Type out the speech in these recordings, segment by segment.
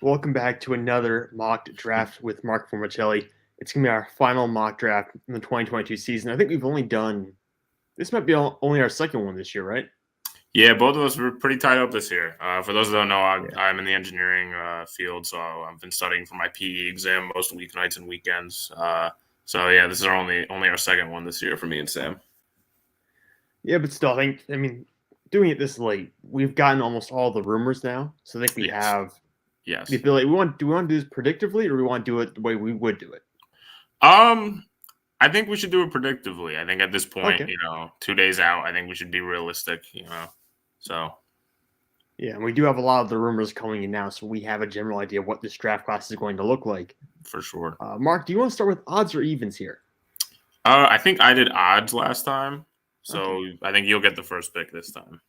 Welcome back to another mock draft with Mark Formichelli. It's going to be our final mock draft in the 2022 season. I think we've only done this might be only our second one this year, right? Yeah, both of us were pretty tied up this year. For those that don't know, Yeah. I'm in the engineering field, so I've been studying for my PE exam most weeknights and weekends. So yeah, this is only our second one this year for me and Sam. Yeah, but still, I mean, doing it this late, we've gotten almost all the rumors now. So I think we Yes, have the yes. ability. Do we want to do this predictively, or do we want to do it the way we would do it? Um, I think we should do it predictively. I think at this point, Okay. 2 days out, I think we should be realistic. So Yeah, and we do have a lot of the rumors coming in now, so we have a general idea of what this draft class is going to look like. for sure. Mark, do you want to start with odds or evens here? I think I did odds last time, Okay. so I think you'll get the first pick this time.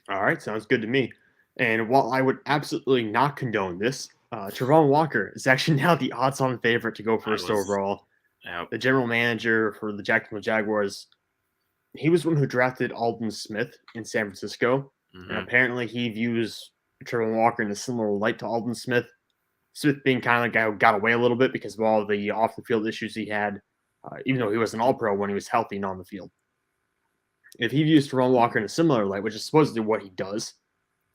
All right, sounds good to me. And while I would absolutely not condone this, Travon Walker is actually now the odds-on favorite to go I first was, overall. yeah. The general manager for the Jacksonville Jaguars, he was one who drafted Aldon Smith in San Francisco, and Hmm. apparently he views Travon Walker in a similar light to Aldon Smith. Smith being kind of the guy who got away a little bit because of all the off-the-field issues he had, even though he was an All-Pro when he was healthy and on the field. If he views Travon Walker in a similar light, which is supposedly what he does,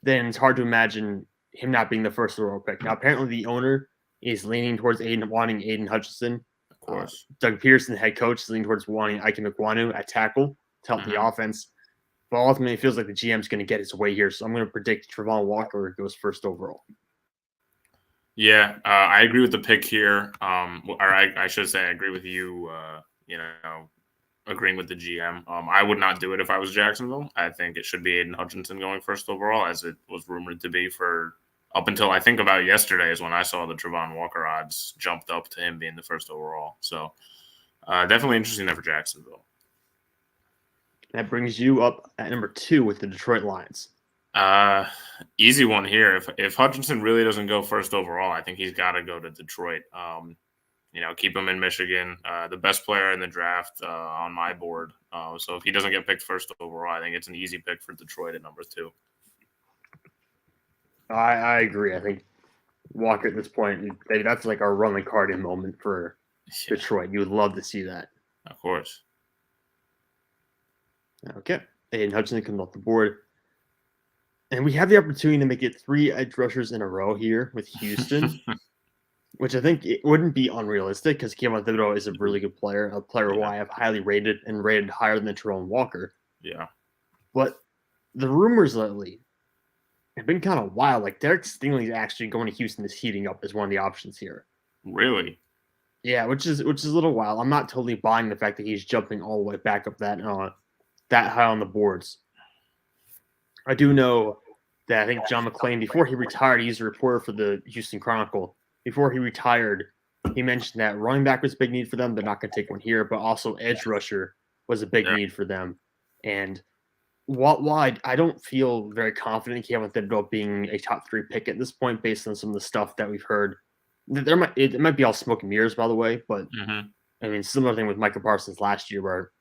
then it's hard to imagine him not being the first overall pick. Now, apparently, the owner is leaning towards wanting Aiden Hutchinson. Of course. Doug Pearson, the head coach, is leaning towards wanting Ike McWanu at tackle to help the Hmm. offense. But ultimately, it feels like the GM's going to get his way here. So I'm going to predict Travon Walker goes first overall. Yeah, I agree with the pick here. Or I should say, I agree with you. Agreeing with the GM. I would not do it if I was Jacksonville. I think it should be Aiden Hutchinson going first overall, as it was rumored to be for up until I think about yesterday is when I saw the Travon Walker odds jumped up to him being the first overall. So definitely interesting there for Jacksonville. That brings you up at number 2 with the Detroit Lions. Uh, Easy one here. If Hutchinson really doesn't go first overall, I think he's got to go to Detroit. Keep him in Michigan. The best player in the draft on my board. So if he doesn't get picked first overall, I think it's an easy pick for Detroit at number 2. I agree. I think Walker at this point, that's like our run the card in moment for Yeah, Detroit. You would love to see that. of course. Okay. Aiden Hutchinson comes off the board. And we have the opportunity to make it 3 edge rushers in a row here with Houston, which I think it wouldn't be unrealistic because Kayvon Thibodeau is a really good player, a player who Yeah, I have highly rated and rated higher than Tyrone Walker. yeah. But the rumors lately have been kind of wild. Like Derek Stingley is actually going to Houston is heating up as one of the options here. Really? Yeah, which is a little wild. I'm not totally buying the fact that he's jumping all the way back up that high on the boards. I do know that I think John McClain, before he retired, he's a reporter for the Houston Chronicle. Before he retired, he mentioned that running back was a big need for them. They're not going to take one here, but also edge rusher was a big Yeah. need for them. And while I don't feel very confident in Kevin Thibodeau being a top 3 pick at this point, based on some of the stuff that we've heard, it might be all smoke and mirrors, by the way. But Mm-hmm. I mean, similar thing with Micah Parsons last year, where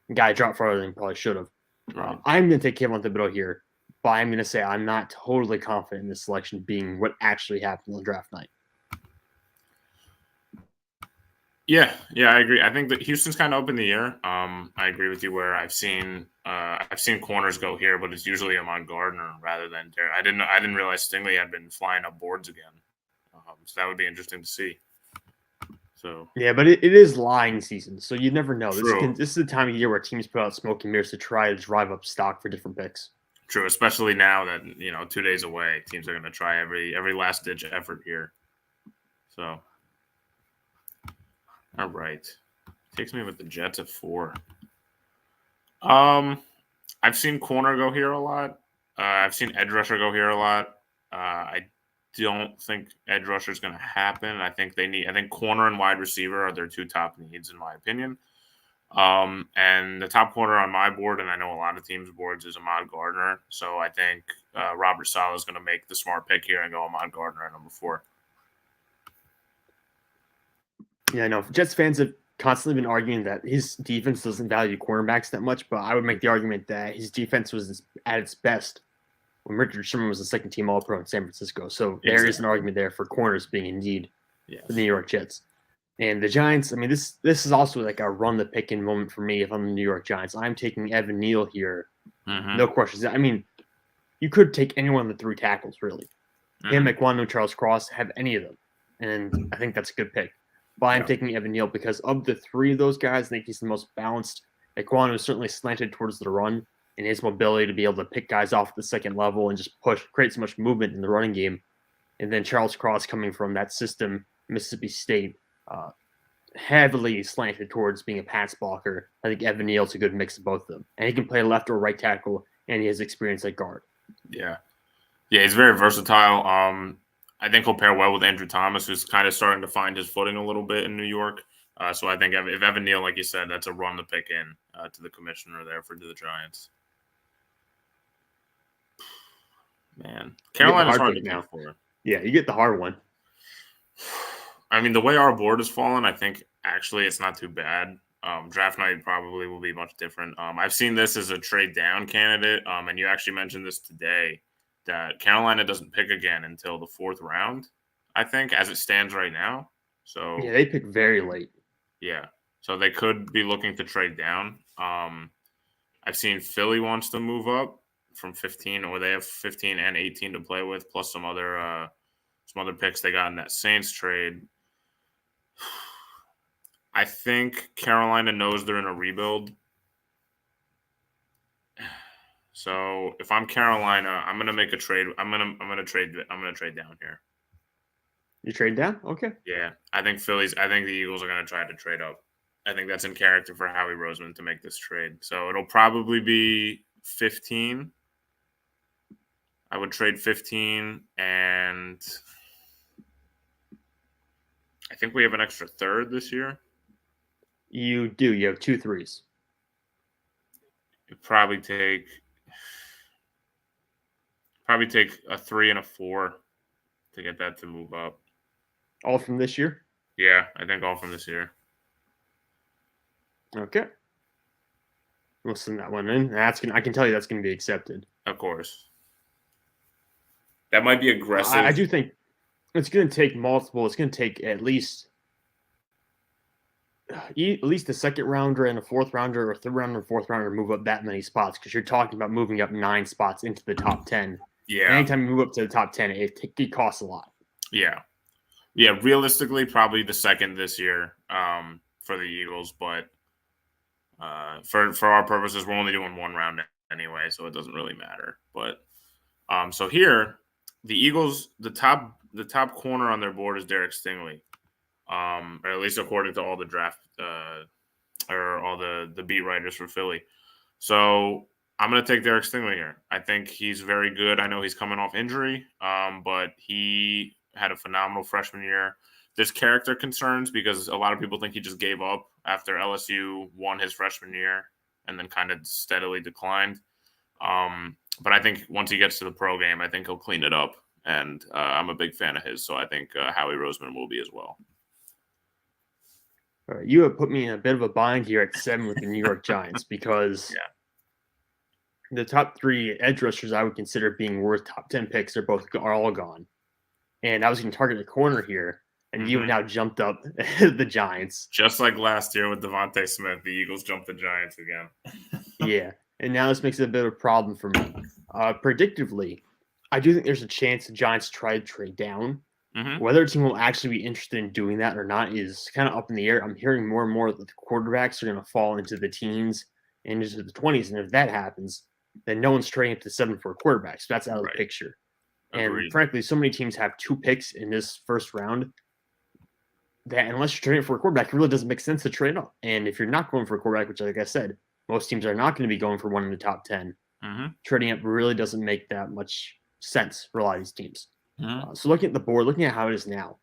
the guy dropped farther than he probably should have. Right. I'm going to take Kevin Thibodeau here, but I'm going to say I'm not totally confident in this selection being what actually happened on draft night. Yeah, I agree. I think that Houston's kind of up in the air. I agree with you where I've seen corners go here, but it's usually Amon Gardner rather than Derek. I didn't realize Stingley had been flying up boards again. So that would be interesting to see. So Yeah, but it is lying season, so you never know. true. This is the time of year where teams put out smoke and mirrors to try to drive up stock for different picks. True, especially now that 2 days away, teams are going to try every last ditch effort here. So, all right, takes me with the Jets at 4. I've seen corner go here a lot. I've seen edge rusher go here a lot. I don't think edge rusher is going to happen. I think corner and wide receiver are their 2 top needs in my opinion. And the top corner on my board, and I know a lot of teams' boards, is Ahmad Gardner. So I think Robert Saleh is going to make the smart pick here and go Ahmad Gardner at number 4. Yeah, I know. Jets fans have constantly been arguing that his defense doesn't value cornerbacks that much, but I would make the argument that his defense was at its best when Richard Sherman was a second-team All-Pro in San Francisco. So there Exactly. is an argument there for corners being in need Yes. for the New York Jets. And the Giants, I mean, this is also like a run-the-pick-in moment for me if I'm the New York Giants. I'm taking Evan Neal here. Mm-hmm. No questions. I mean, you could take any one of the 3 tackles, really. Him, McWanu, Charles Cross, have any of them. And I think that's a good pick. But I'm taking Evan Neal because of the 3 of those guys, I think he's the most balanced. McWanu is certainly slanted towards the run, and his mobility to be able to pick guys off at the second level and just create so much movement in the running game. And then Charles Cross coming from that system, Mississippi State, heavily slanted towards being a pass blocker. I think Evan Neal's a good mix of both of them. And he can play left or right tackle, and he has experience at guard. Yeah, he's very versatile. I think he'll pair well with Andrew Thomas, who's kind of starting to find his footing a little bit in New York. So I think if Evan Neal, like you said, that's a run to pick in to the commissioner there for the Giants. Man, Carolina's hard to pick for. Yeah, you get the hard one. I mean, the way our board has fallen, I think actually it's not too bad. Draft night probably will be much different. I've seen this as a trade down candidate, and you actually mentioned this today, that Carolina doesn't pick again until the 4th round, I think, as it stands right now. So yeah, they pick very late. Yeah, so they could be looking to trade down. I've seen Philly wants to move up from 15, or they have 15 and 18 to play with, plus some other picks they got in that Saints trade. I think Carolina knows they're in a rebuild. So if I'm Carolina, I'm gonna make a trade. I'm gonna trade down here. You trade down? Okay. Yeah, I think the Eagles are gonna try to trade up. I think that's in character for Howie Roseman to make this trade. So it'll probably be 15. I would trade 15, and I think we have an extra 3rd this year. You do. You have 2 3s. It'd probably take a 3 and a 4 to get that to move up. All from this year? Yeah, I think all from this year. Okay. We'll send that one in. I can tell you that's going to be accepted. Of course. That might be aggressive. I do think it's going to take multiple. It's going to take at least a 2nd rounder and a 4th rounder, or 3rd rounder and 4th rounder to move up that many spots, because you're talking about moving up 9 spots into the top 10. Yeah. And anytime you move up to the top 10, it costs a lot. Yeah. Yeah, realistically, probably the 2nd this year for the Eagles, but for our purposes, we're only doing 1 round anyway, so it doesn't really matter. But so here, the Eagles, the top corner on their board is Derek Stingley, or at least according to all the draft or all the beat writers for Philly. So I'm going to take Derek Stingley here. I think he's very good. I know he's coming off injury, but he had a phenomenal freshman year. There's character concerns because a lot of people think he just gave up after LSU won his freshman year and then kind of steadily declined. But I think once he gets to the pro game, I think he'll clean it up. And I'm a big fan of his, so I think Howie Roseman will be as well. All right, you have put me in a bit of a bind here at 7 with the New York Giants, because the top 3 edge rushers I would consider being worth top 10 picks are all gone. And I was going to target a corner here, and you have now jumped up the Giants. Just like last year with Devontae Smith, the Eagles jumped the Giants again. Yeah, and now this makes it a bit of a problem for me. Predictively, I do think there's a chance the Giants try to trade down. Mm-hmm. Whether a team will actually be interested in doing that or not is kind of up in the air. I'm hearing more and more that the quarterbacks are going to fall into the teens and into the 20s. And if that happens, then no one's trading up to 7 for a quarterback. So that's out of the picture. Agreed. And frankly, so many teams have 2 picks in this first round that unless you're trading for a quarterback, it really doesn't make sense to trade up. And if you're not going for a quarterback, which, like I said, most teams are not going to be going for one in the top 10, trading up really doesn't make that much sense for a lot of these teams. So looking at the board, looking at how it is now,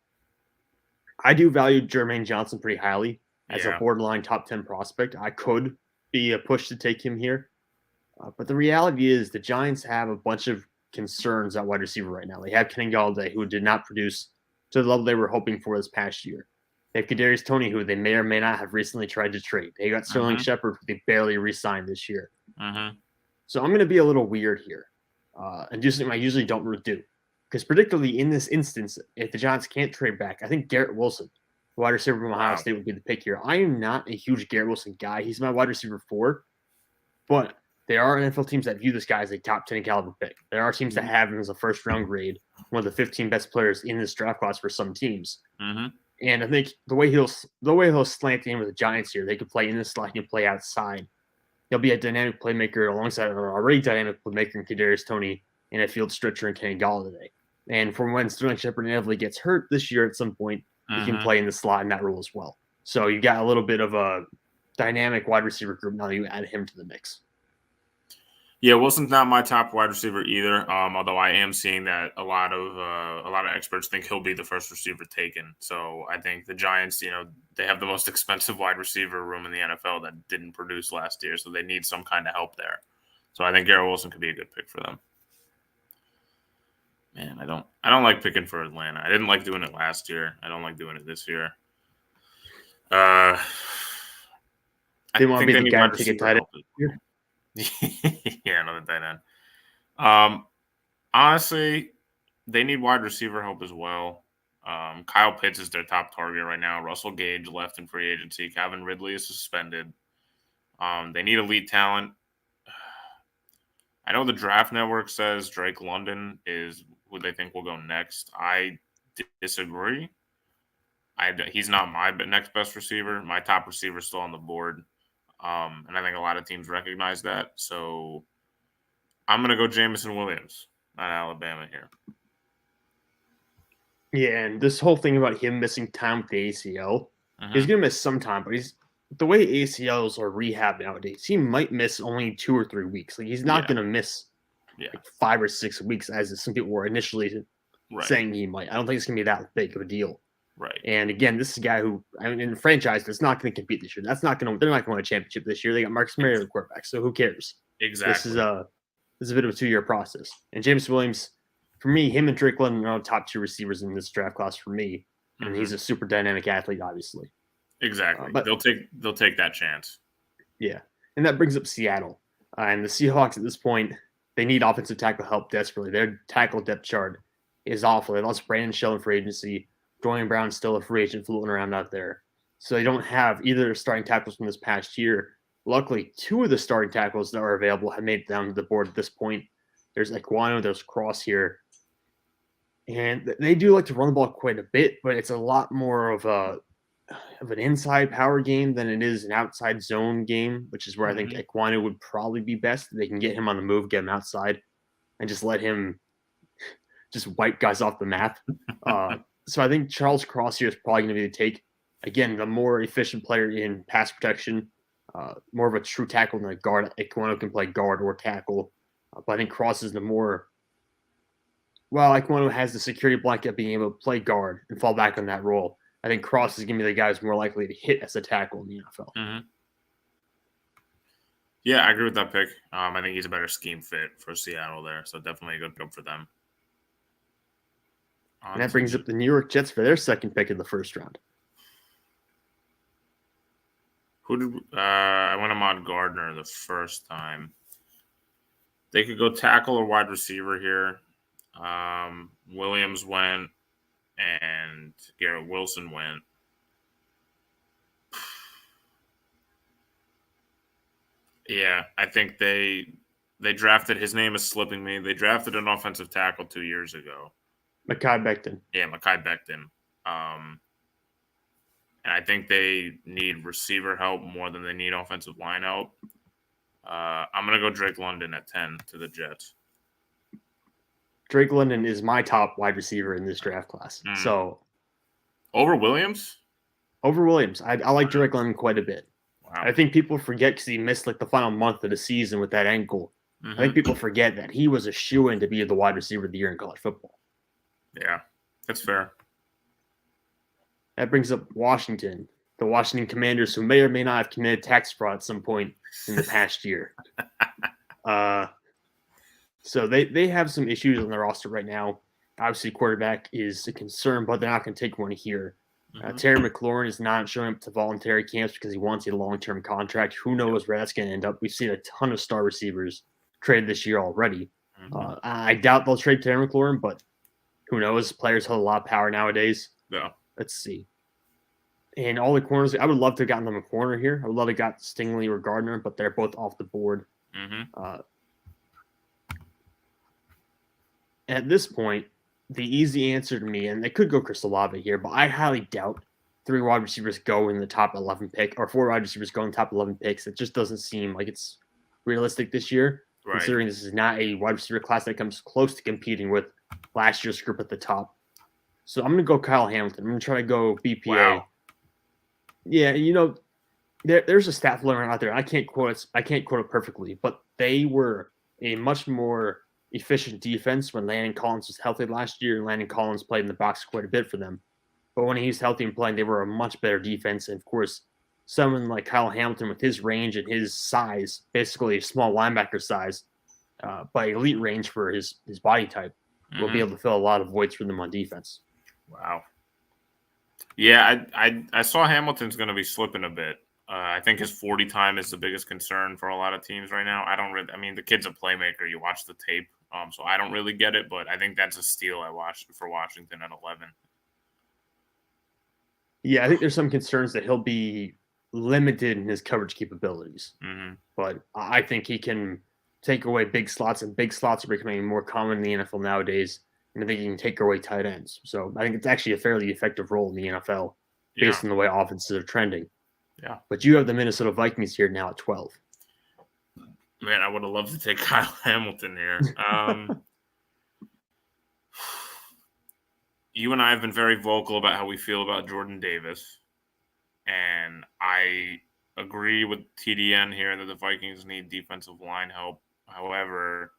I do value Jermaine Johnson pretty highly as a borderline top 10 prospect. I could be a push to take him here. But the reality is the Giants have a bunch of concerns at wide receiver right now. They have Kenny Galladay, who did not produce to the level they were hoping for this past year. They have Kadarius Toney, who they may or may not have recently tried to trade. They got Sterling Shepard, who they barely re-signed this year. So I'm going to be a little weird here. and do something I usually don't do. Because predictably, in this instance, if the Giants can't trade back, I think Garrett Wilson, the wide receiver from Ohio State, would be the pick here. I am not a huge Garrett Wilson guy. He's my wide receiver 4, but there are NFL teams that view this guy as a top 10 caliber pick. There are teams that have him as a first round grade, one of the 15 best players in this draft class for some teams. Mm-hmm. And I think the way he'll slant in with the Giants here, they can play in the slot, he can play outside. He'll be a dynamic playmaker alongside an already dynamic playmaker in Kadarius Toney and a field stretcher in Kenny Galladay. And from when Sterling Shepard inevitably gets hurt this year at some point, he can play in the slot in that role as well. So you got a little bit of a dynamic wide receiver group now that you add him to the mix. Yeah, Wilson's not my top wide receiver either. Although I am seeing that a lot of experts think he'll be the first receiver taken. So I think the Giants, they have the most expensive wide receiver room in the NFL that didn't produce last year, so they need some kind of help there. So I think Garrett Wilson could be a good pick for them. Man, I don't like picking for Atlanta. I didn't like doing it last year. I don't like doing it this year. They want to be the guy to take a tight end. Yeah, another tight end. Honestly, they need wide receiver help as well. Kyle Pitts is their top target right now. Russell Gage left in free agency. Calvin Ridley is suspended. They need elite talent. I know the Draft Network says Drake London is who they think will go next. I disagree. He's not my next best receiver. My top receiver is still on the board. And I think a lot of teams recognize that. So I'm going to go Jameson Williams, not Alabama here. Yeah, and this whole thing about him missing time with the ACL, he's going to miss some time, but the way ACLs are rehab nowadays, he might miss only 2 or 3 weeks. Like he's not going to miss like 5 or 6 weeks as some people were initially saying he might. I don't think it's going to be that big of a deal. Right. And again, this is a guy who, in the franchise, that's not going to compete this year. They're not going to win a championship this year. They got Marcus Mariota, the quarterback, so who cares? Exactly. This is a bit of a 2-year process. And James Williams, for me, him and Drake London are the top 2 receivers in this draft class for me. And he's a super dynamic athlete, obviously. Exactly. But they'll take that chance. Yeah. And that brings up Seattle. And the Seahawks at this point, they need offensive tackle help desperately. Their tackle depth chart is awful. They lost Brandon Shell for agency. Dwayne Brown's still a free agent floating around out there. So they don't have either starting tackles from this past year. Luckily, 2 of the starting tackles that are available have made it down to the board at this point. There's Equano, there's Cross here. And they do like to run the ball quite a bit, but it's a lot more of an inside power game than it is an outside zone game, which is where I think Equano would probably be best. They can get him on the move, get him outside, and just let him just wipe guys off the map. So I think Charles Cross here is probably going to be the take. Again, the more efficient player in pass protection, more of a true tackle than a guard. Equano can play guard or tackle. But I think Cross is the more – well, Equano has the security blanket of being able to play guard and fall back on that role. I think Cross is going to be the guy who's more likely to hit as a tackle in the NFL. Yeah, I agree with that pick. I think he's a better scheme fit for Seattle there. So definitely a good pick for them. And that brings up the New York Jets for their second pick in the first round. I went Ahmad Gardner the first time. They could go tackle or wide receiver here. Williams went and Garrett Wilson went. Yeah, I think they drafted, his name is slipping me. They drafted an offensive tackle 2 years ago. Mekhi Becton. Yeah, Mekhi Becton. And I think they need receiver help more than they need offensive line help. I'm going to go Drake London at 10 to the Jets. Drake London is my top wide receiver in this draft class. So over Williams? Over Williams. I like Drake London quite a bit. Wow. I think people forget because he missed the final month of the season with that ankle. I think people forget that he was a shoo-in to be the wide receiver of the year in college football. Yeah, that's fair. That brings up Washington, the Washington Commanders, who may or may not have committed tax fraud at some point in the past year. So they have some issues on their roster right now. Obviously, quarterback is a concern, but they're not going to take one here. Terry McLaurin is not showing up to voluntary camps because he wants a long-term contract. Who knows where that's going to end up? We've seen a ton of star receivers traded this year already. I doubt they'll trade Terry McLaurin, but who knows? Players have a lot of power nowadays. Yeah. Let's see. And all the corners, I would love to have gotten them a corner here. I would love to have got Stingley or Gardner, but they're both off the board. At this point, the easy answer to me, and they could go Chris Olave here, but I highly doubt 3 wide receivers go in the top 11 pick, or 4 wide receivers go in the top 11 picks. It just doesn't seem like it's realistic this year, considering this is not a wide receiver class that comes close to competing with last year's group at the top. So I'm going to go Kyle Hamilton. I'm going to try to go BPA. Wow. Yeah, you know, there's a stat floating out there. I can't quote it perfectly, but they were a much more efficient defense when Landon Collins was healthy last year. Landon Collins played in the box quite a bit for them. But when he was healthy and playing, they were a much better defense. And, of course, someone like Kyle Hamilton with his range and his size, basically a small linebacker size, by elite range for his body type, will be able to fill a lot of voids for them on defense. Wow. Yeah, I saw Hamilton's going to be slipping a bit. I think his 40 time is the biggest concern for a lot of teams right now. I mean, the kid's a playmaker. You watch the tape, so I don't really get it, but I think that's a steal I watched for Washington at 11. Yeah, I think there's some concerns that he'll be limited in his coverage capabilities. But I think he can take away big slots, and big slots are becoming more common in the NFL nowadays. And I think he can take away tight ends. So I think it's actually a fairly effective role in the NFL based on the way offenses are trending. Yeah. But you have the Minnesota Vikings here now at 12. Man, I would have loved to take Kyle Hamilton here. You and I have been very vocal about how we feel about Jordan Davis. And I agree with TDN here that the Vikings need defensive line help. However,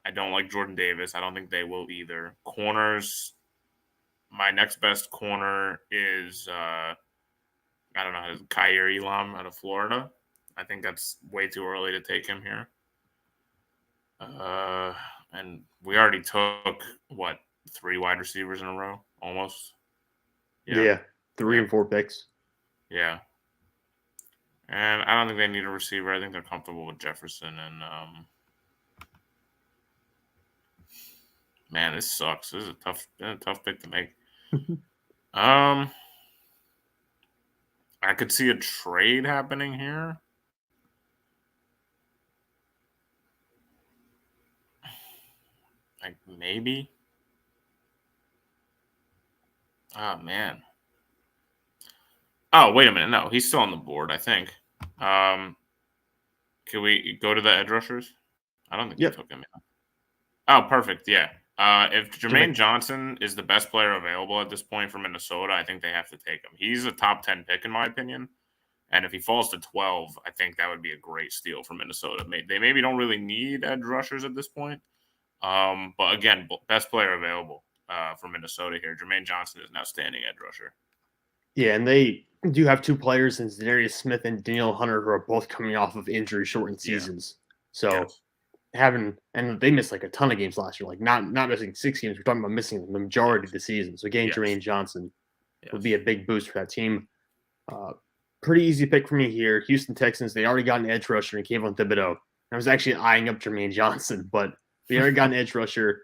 I don't like Jordan Davis. I don't think they will either. Corners, my next best corner is, Kaiir Elam out of Florida. I think that's way too early to take him here. And we already took, 3 wide receivers in a row? Almost? Yeah, 3 and 4 picks. Yeah. And I don't think they need a receiver. I think they're comfortable with Jefferson. And, man, this sucks. This is a tough pick to make. I could see a trade happening here. Like, maybe. Oh, man. Oh, wait a minute. No, he's still on the board, I think. Can we go to the edge rushers? I don't think you took him yet. Oh, perfect. Yeah. If Jermaine Johnson is the best player available at this point for Minnesota, I think they have to take him. He's a top 10 pick, in my opinion. And if he falls to 12, I think that would be a great steal for Minnesota. They maybe don't really need edge rushers at this point. But again, best player available for Minnesota here. Jermaine Johnson is an outstanding edge rusher. Yeah, and they do have 2 players in Zadarius Smith and Daniel Hunter who are both coming off of injury-shortened seasons. So and they missed like a ton of games last year, like not missing 6 games. We're talking about missing the majority of the season. So getting Jermaine Johnson would be a big boost for that team. Pretty easy pick for me here. Houston Texans, they already got an edge rusher in Kayvon Thibodeau. I was actually eyeing up Jermaine Johnson, but they already got an edge rusher.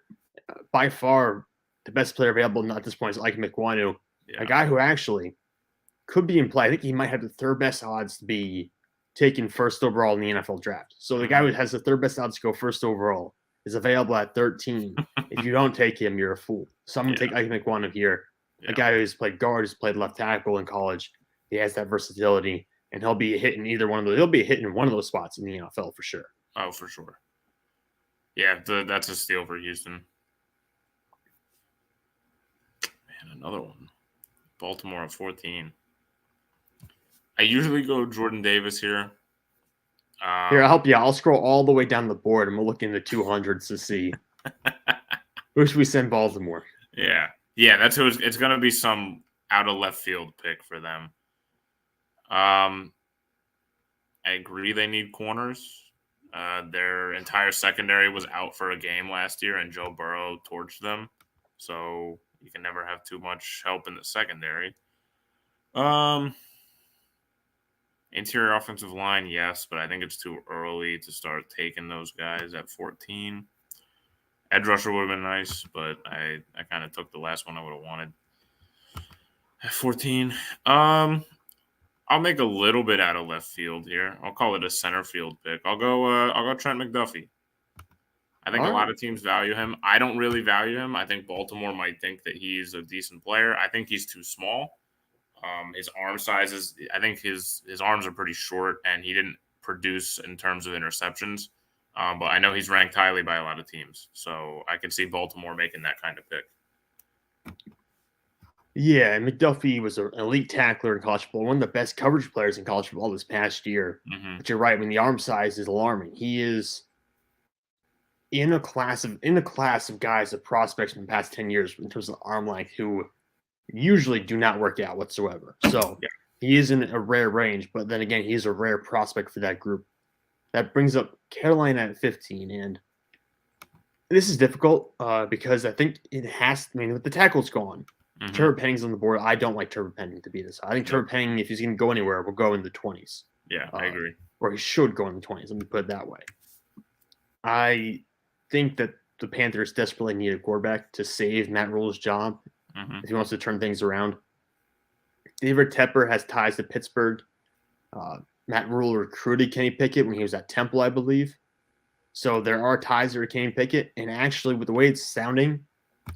By far, the best player available at this point is Ike Mekwonu, a guy who actually could be in play. I think he might have the 3rd best odds to be taken 1st overall in the NFL draft. So the guy who has the 3rd best odds to go 1st overall is available at 13. If you don't take him, you're a fool. So I'm going to take Ike Mekwonu here, a guy who's played guard, who's played left tackle in college. He has that versatility, and he'll be hitting either one of those. He'll be hitting one of those spots in the NFL for sure. Oh, for sure. Yeah, that's a steal for Houston. Man, another one. Baltimore at 14. I usually go Jordan Davis here. Here, I'll help you. I'll scroll all the way down the board, and we'll look in the 200s to see who should we send Baltimore. Yeah, that's who it's going to be. Some out of left field pick for them. I agree they need corners. Their entire secondary was out for a game last year, and Joe Burrow torched them. So you can never have too much help in the secondary. Interior offensive line, yes, but I think it's too early to start taking those guys at 14. Edge rusher would have been nice, but I kind of took the last one I would have wanted. At 14, I'll make a little bit out of left field here. I'll call it a center field pick. I'll go Trent McDuffie. I think a lot of teams value him. I don't really value him. I think Baltimore might think that he's a decent player. I think he's too small. His arm size is, I think his arms are pretty short, and he didn't produce in terms of interceptions. But I know he's ranked highly by a lot of teams. So I can see Baltimore making that kind of pick. Yeah, and McDuffie was an elite tackler in college football, one of the best coverage players in college football this past year. Mm-hmm. But you're right, the arm size is alarming. He is in a class of guys of prospects from the past 10 years in terms of arm length who usually do not work out whatsoever. So he is in a rare range, but then again, he's a rare prospect for that group. That brings up Carolina at 15, and this is difficult because I think it has. With the tackles gone. Mm-hmm. Trevor Penning's on the board. I don't like Trevor Penning to be this. I think Trevor Penning, if he's going to go anywhere, will go in the 20s. Yeah, I agree. Or he should go in the 20s. Let me put it that way. I think that the Panthers desperately need a quarterback to save Matt Rule's job if he wants to turn things around. David Tepper has ties to Pittsburgh. Matt Rule recruited Kenny Pickett when he was at Temple, I believe. So there are ties there to Kenny Pickett. And actually, with the way it's sounding,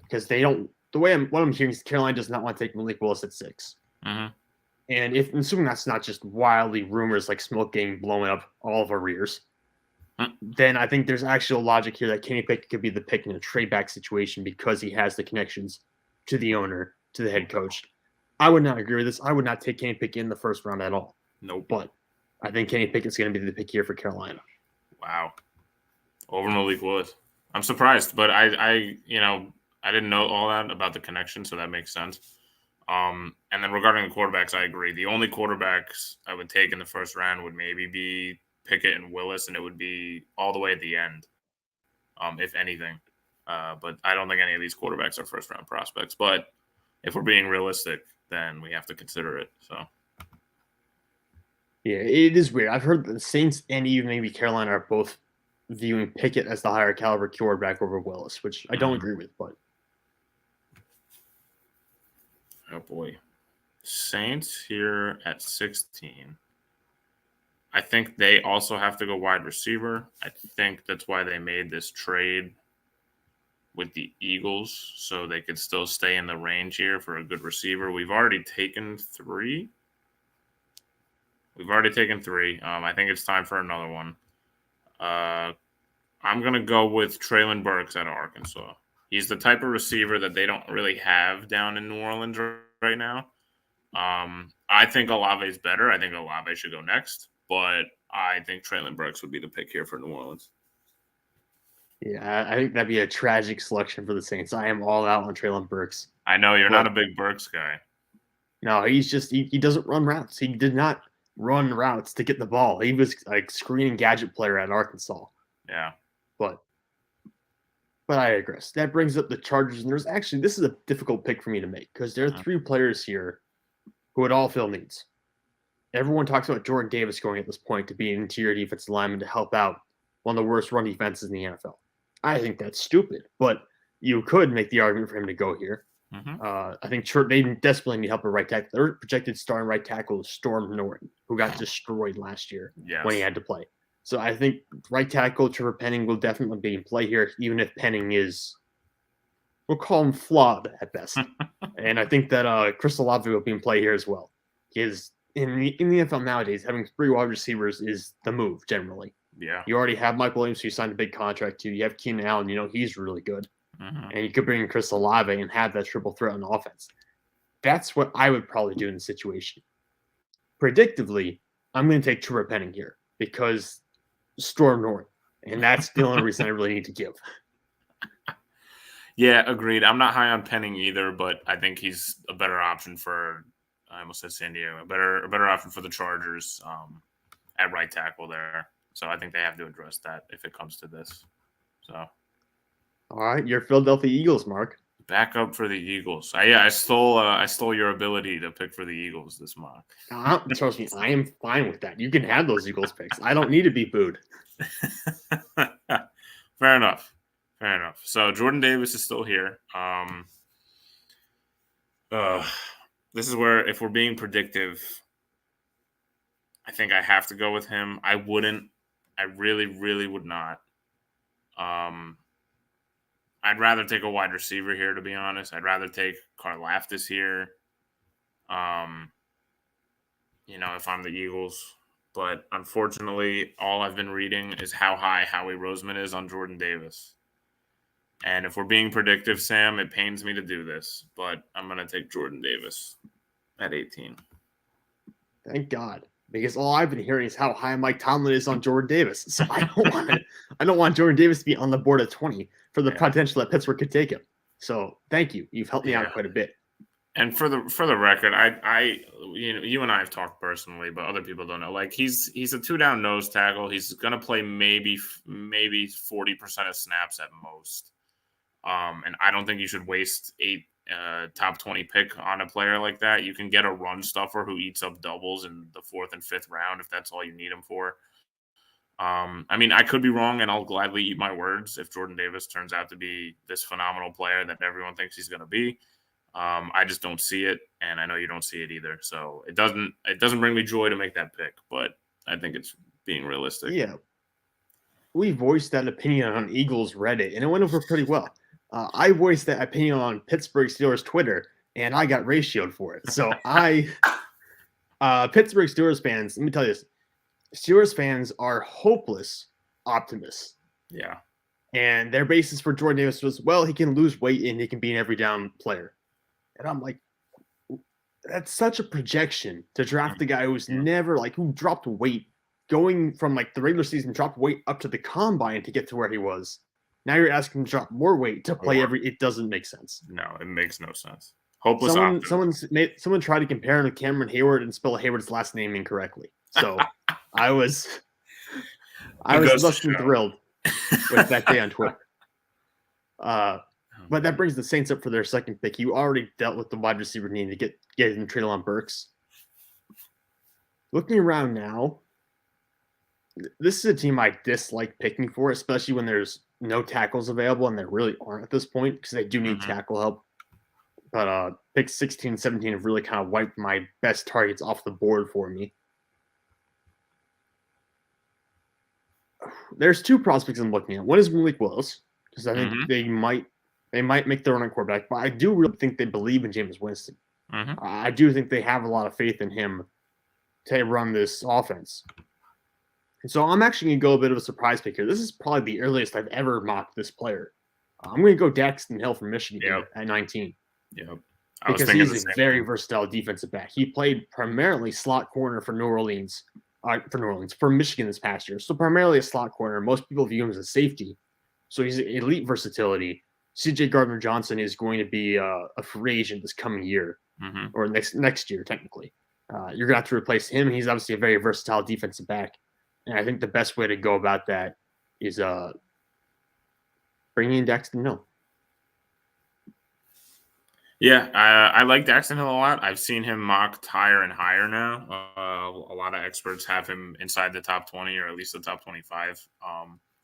because they don't. What I'm hearing is Carolina does not want to take Malik Willis at 6. Mm-hmm. And assuming that's not just wildly rumors like smoke getting blowing up all of our ears, then I think there's actual logic here that Kenny Pickett could be the pick in a trade back situation because he has the connections to the owner, to the head coach. I would not agree with this. I would not take Kenny Pickett in the first round at all. Nope. But I think Kenny Pickett's going to be the pick here for Carolina. Wow. Over Malik Willis. I'm surprised, but I didn't know all that about the connection, so that makes sense. And then regarding the quarterbacks, I agree. The only quarterbacks I would take in the first round would maybe be Pickett and Willis, and it would be all the way at the end, if anything. But I don't think any of these quarterbacks are first-round prospects. But if we're being realistic, then we have to consider it. So, yeah, it is weird. I've heard the Saints and even maybe Carolina are both viewing Pickett as the higher caliber quarterback over Willis, which I don't agree with, but. Oh, boy. Saints here at 16. I think they also have to go wide receiver. I think that's why they made this trade with the Eagles, so they could still stay in the range here for a good receiver. We've already taken 3. I think it's time for another one. I'm going to go with Treylon Burks out of Arkansas. He's the type of receiver that they don't really have down in New Orleans right now. I think Olave's better. I think Olave should go next, but I think Treylon Burks would be the pick here for New Orleans. Yeah, I think that'd be a tragic selection for the Saints. I am all out on Treylon Burks. I know you're not a big Burks guy. No, he's just he doesn't run routes. He did not run routes to get the ball. He was like screening gadget player at Arkansas. Yeah. But I digress. That brings up the Chargers, and this is a difficult pick for me to make because there are 3 players here who would all fill needs. Everyone talks about Jordan Davis going at this point to be an interior defensive lineman to help out one of the worst run defenses in the NFL. I think that's stupid, but you could make the argument for him to go here. Mm-hmm. I think they desperately need help at right tackle. Their projected starting right tackle is Storm Norton, who got destroyed last year when he had to play. So I think right tackle Trevor Penning will definitely be in play here, even if Penning is, we'll call him flawed at best. And I think that Chris Olave will be in play here as well. Because in the NFL nowadays, having 3 wide receivers is the move generally. Yeah. You already have Mike Williams, who you signed a big contract to. You have Keenan Allen, he's really good. Mm-hmm. And you could bring in Chris Olave and have that triple threat on offense. That's what I would probably do in the situation. Predictively, I'm going to take Trevor Penning here because Storm Norton. And that's the only reason I really need to give. Yeah, agreed. I'm not high on Penning either, but I think he's a better option for, I almost said San Diego, a better option for the Chargers at right tackle there. So I think they have to address that if it comes to this. So, all right, your Philadelphia Eagles, Mark. Back up for the Eagles. I stole your ability to pick for the Eagles this month. Trust me, I am fine with that. You can have those Eagles picks. I don't need to be booed. Fair enough. Fair enough. So Jordan Davis is still here. This is where, if we're being predictive, I think I have to go with him. I wouldn't. I really, really would not. I'd rather take a wide receiver here, to be honest. I'd rather take Karlaftis here. If I'm the Eagles. But unfortunately, all I've been reading is how high Howie Roseman is on Jordan Davis. And if we're being predictive, Sam, it pains me to do this, but I'm going to take Jordan Davis at 18. Thank God, because all I've been hearing is how high Mike Tomlin is on Jordan Davis. So I don't want Jordan Davis to be on the board at 20 for the potential that Pittsburgh could take him. So thank you. You've helped me out quite a bit. And for the record, you and I have talked personally, but other people don't know. Like, he's a 2-down nose tackle. He's gonna play maybe 40% of snaps at most. And I don't think you should waste 8 top 20 pick on a player like that. You can get a run stuffer who eats up doubles in the 4th and 5th round if that's all you need him for. I could be wrong, and I'll gladly eat my words if Jordan Davis turns out to be this phenomenal player that everyone thinks he's gonna be. I just don't see it, and I know you don't see it either. So it doesn't bring me joy to make that pick, but I think it's being realistic. Yeah, we voiced that opinion on Eagles Reddit, and it went over pretty well. I voiced that opinion on Pittsburgh Steelers Twitter, and I got ratioed for it. So Pittsburgh Steelers fans, let me tell you this: Steelers fans are hopeless optimists. Yeah, and their basis for Jordan Davis was, well, he can lose weight and he can be an every down player. And I'm like, that's such a projection to draft the guy who's never, who dropped weight, going from the regular season, dropped weight up to the combine to get to where he was. Now you're asking him to drop more weight to play it doesn't make sense. No, it makes no sense. Hopeless. Someone tried to compare him to Cameron Hayward and spell Hayward's last name incorrectly. So I was less than thrilled with that day on Twitter. But that brings the Saints up for their second pick. You already dealt with the wide receiver need to get in Treylon Burks. Looking around now, this is a team I dislike picking for, especially when there's no tackles available, and there really aren't at this point because they do need tackle help. But picks 16 and 17 have really kind of wiped my best targets off the board for me. There's 2 prospects I'm looking at. One is Malik Willis, because I think they might make their own quarterback, but I do really think they believe in Jameis Winston. I do think they have a lot of faith in him to run this offense. And so I'm actually going to go a bit of a surprise pick here. This is probably the earliest I've ever mocked this player. I'm going to go Dexton Hill from Michigan at 19. Yep. Because he's a very versatile defensive back. He played primarily slot corner for Michigan this past year. So primarily a slot corner. Most people view him as a safety. So he's elite versatility. CJ Gardner-Johnson is going to be a free agent this coming year, or next year, technically. You're going to have to replace him. He's obviously a very versatile defensive back. And I think the best way to go about that is bringing in Dexton Hill. Yeah, I like Dexton Hill a lot. I've seen him mocked higher and higher now. A lot of experts have him inside the top 20 or at least the top 25,